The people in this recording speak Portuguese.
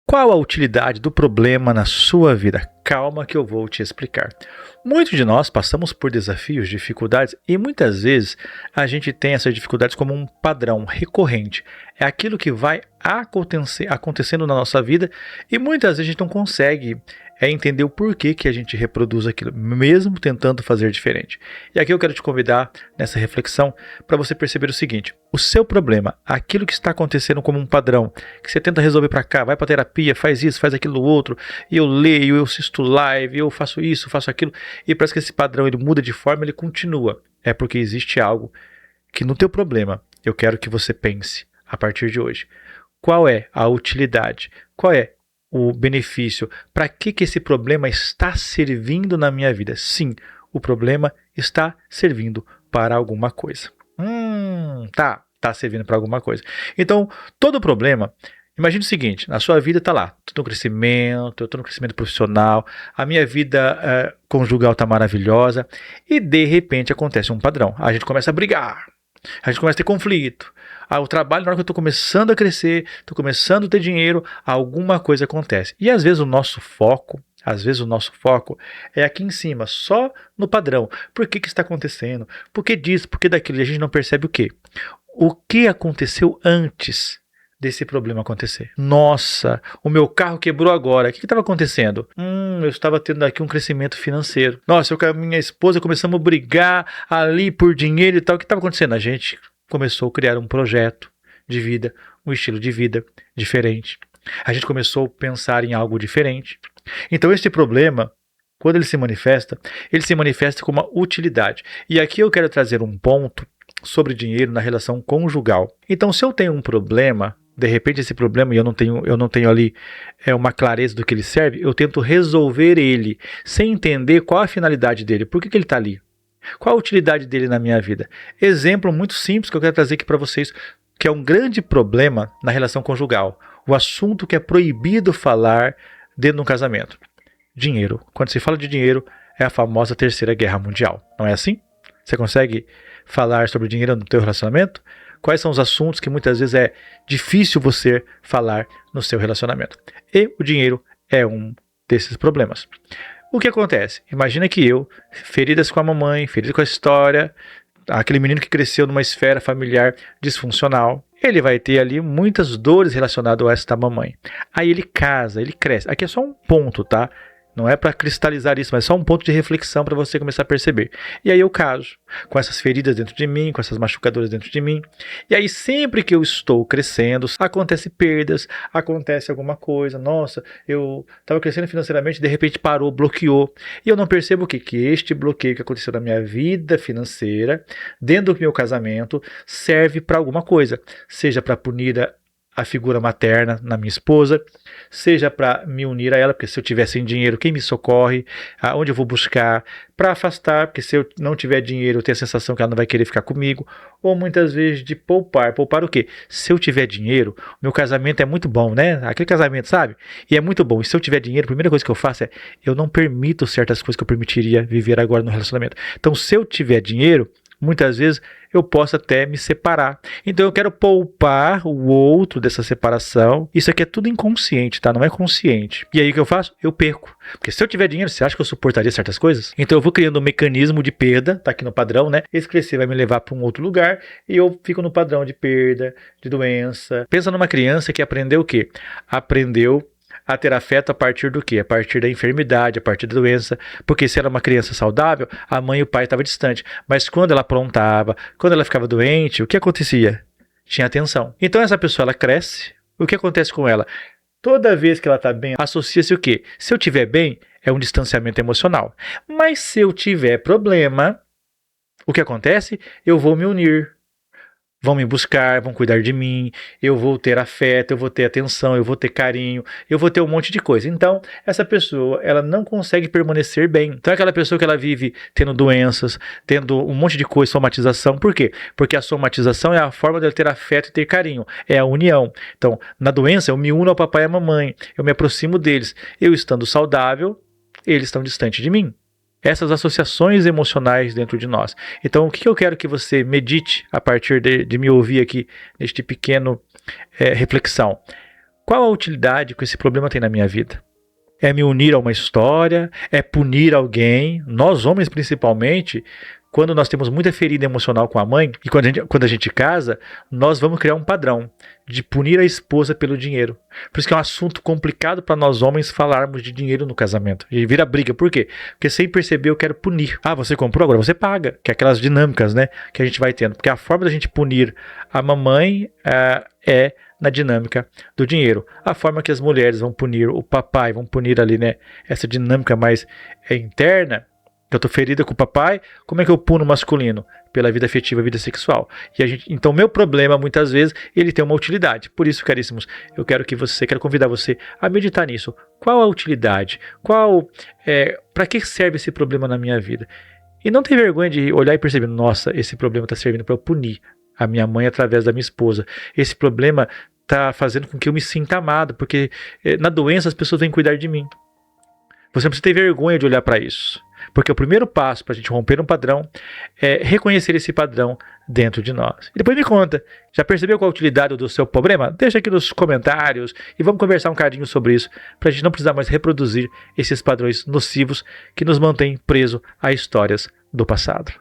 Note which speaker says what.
Speaker 1: Qual a utilidade do problema na sua vida? Calma que eu vou te explicar. Muitos de nós passamos por desafios, dificuldades e muitas vezes a gente tem essas dificuldades como um padrão recorrente. É aquilo que vai acontecendo na nossa vida e muitas vezes a gente não consegue entender o porquê que a gente reproduz aquilo, mesmo tentando fazer diferente. E aqui eu quero te convidar nessa reflexão para você perceber o seguinte: o seu problema, aquilo que está acontecendo como um padrão, que você tenta resolver para cá, vai para terapia, faz isso, faz aquilo outro, e eu leio, eu assisto live, eu faço isso, faço aquilo, e parece que esse padrão ele muda de forma, ele continua. É porque existe algo que no teu problema eu quero que você pense a partir de hoje. Qual é a utilidade? Qual é o benefício? Para que esse problema está servindo na minha vida? Sim, o problema está servindo para alguma coisa. Tá servindo para alguma coisa. Então, todo problema, imagine o seguinte: na sua vida está lá, estou no crescimento, eu estou no crescimento profissional, a minha vida conjugal está maravilhosa, e de repente acontece um padrão. A gente começa a brigar, a gente começa a ter conflito. O trabalho, na hora que eu estou começando a crescer, estou começando a ter dinheiro, alguma coisa acontece. E às vezes o nosso foco é aqui em cima, só no padrão. Por que está acontecendo? Por que disso? Por que daquilo? E a gente não percebe o quê? O que aconteceu antes desse problema acontecer? Nossa, o meu carro quebrou agora. O que estava acontecendo? Eu estava tendo aqui um crescimento financeiro. Nossa, eu com a minha esposa começamos a brigar ali por dinheiro e tal. O que estava acontecendo? A gente começou a criar um projeto de vida, um estilo de vida diferente. A gente começou a pensar em algo diferente. Então esse problema, quando ele se manifesta com uma utilidade. E aqui eu quero trazer um ponto sobre dinheiro na relação conjugal. Então, se eu tenho um problema, de repente esse problema e eu não tenho ali uma clareza do que ele serve, eu tento resolver ele sem entender qual a finalidade dele, por que ele está ali, qual a utilidade dele na minha vida. Exemplo muito simples que eu quero trazer aqui para vocês, que é um grande problema na relação conjugal, o assunto que é proibido falar dentro de um casamento: dinheiro. Quando se fala de dinheiro, é a famosa Terceira Guerra Mundial, não é assim? Você consegue falar sobre dinheiro no teu relacionamento? Quais são os assuntos que muitas vezes é difícil você falar no seu relacionamento? E o dinheiro é um desses problemas. O que acontece? Imagina que eu, feridas com a mamãe, feridas com a história, aquele menino que cresceu numa esfera familiar disfuncional, ele vai ter ali muitas dores relacionadas a esta mamãe. Aí ele casa, ele cresce. Aqui é só um ponto, tá? Não é para cristalizar isso, mas só um ponto de reflexão para você começar a perceber. E aí eu caso com essas feridas dentro de mim, com essas machucadoras dentro de mim. E aí sempre que eu estou crescendo, acontece perdas, acontece alguma coisa. Nossa, eu estava crescendo financeiramente, de repente parou, bloqueou. E eu não percebo o quê? Que este bloqueio que aconteceu na minha vida financeira, dentro do meu casamento, serve para alguma coisa. Seja para punir a figura materna na minha esposa, seja para me unir a ela, porque se eu tiver sem dinheiro, quem me socorre, aonde eu vou buscar, para afastar, porque se eu não tiver dinheiro, eu tenho a sensação que ela não vai querer ficar comigo, ou muitas vezes de poupar. Poupar o quê? Se eu tiver dinheiro, meu casamento é muito bom, né? Aquele casamento, sabe? E é muito bom. E se eu tiver dinheiro, a primeira coisa que eu faço é, eu não permito certas coisas que eu permitiria viver agora no relacionamento. Então, se eu tiver dinheiro, muitas vezes eu posso até me separar. Então eu quero poupar o outro dessa separação. Isso aqui é tudo inconsciente, tá? Não é consciente. E aí o que eu faço? Eu perco. Porque se eu tiver dinheiro, você acha que eu suportaria certas coisas? Então eu vou criando um mecanismo de perda, tá aqui no padrão, né? Esse crescer vai me levar para um outro lugar e eu fico no padrão de perda, de doença. Pensa numa criança que aprendeu o quê? Aprendeu a ter afeto a partir do quê? A partir da enfermidade, a partir da doença. Porque se era uma criança saudável, a mãe e o pai estavam distantes. Mas quando ela aprontava, quando ela ficava doente, o que acontecia? Tinha atenção. Então essa pessoa, ela cresce. O que acontece com ela? Toda vez que ela está bem, associa-se o quê? Se eu estiver bem, é um distanciamento emocional. Mas se eu tiver problema, o que acontece? Eu vou me unir. Vão me buscar, vão cuidar de mim, eu vou ter afeto, eu vou ter atenção, eu vou ter carinho, eu vou ter um monte de coisa. Então, essa pessoa, ela não consegue permanecer bem. Então, é aquela pessoa que ela vive tendo doenças, tendo um monte de coisa, somatização. Por quê? Porque a somatização é a forma de ela ter afeto e ter carinho, é a união. Então, na doença, eu me uno ao papai e à mamãe, eu me aproximo deles. Eu estando saudável, eles estão distantes de mim. Essas associações emocionais dentro de nós. Então, o que eu quero que você medite a partir de me ouvir aqui neste pequeno reflexão? Qual a utilidade que esse problema tem na minha vida? É me unir a uma história? É punir alguém? Nós homens, principalmente, quando nós temos muita ferida emocional com a mãe, e quando a gente casa, nós vamos criar um padrão de punir a esposa pelo dinheiro. Por isso que é um assunto complicado para nós homens falarmos de dinheiro no casamento. E vira briga. Por quê? Porque sem perceber eu quero punir. Ah, você comprou, agora você paga. Que é aquelas dinâmicas, né, que a gente vai tendo. Porque a forma da gente punir a mamãe é na dinâmica do dinheiro. A forma que as mulheres vão punir o papai, vão punir ali, né, essa dinâmica mais interna. Eu estou ferida com o papai, como é que eu puno o masculino? Pela vida afetiva, vida sexual. Então, meu problema, muitas vezes, ele tem uma utilidade. Por isso, caríssimos, quero convidar você a meditar nisso. Qual a utilidade? Para que serve esse problema na minha vida? E não ter vergonha de olhar e perceber, nossa, esse problema está servindo para eu punir a minha mãe através da minha esposa. Esse problema está fazendo com que eu me sinta amado, porque na doença as pessoas vêm cuidar de mim. Você não precisa ter vergonha de olhar para isso. Porque o primeiro passo para a gente romper um padrão é reconhecer esse padrão dentro de nós. E depois me conta, já percebeu qual a utilidade do seu problema? Deixa aqui nos comentários e vamos conversar um cadinho sobre isso, para a gente não precisar mais reproduzir esses padrões nocivos que nos mantêm presos a histórias do passado.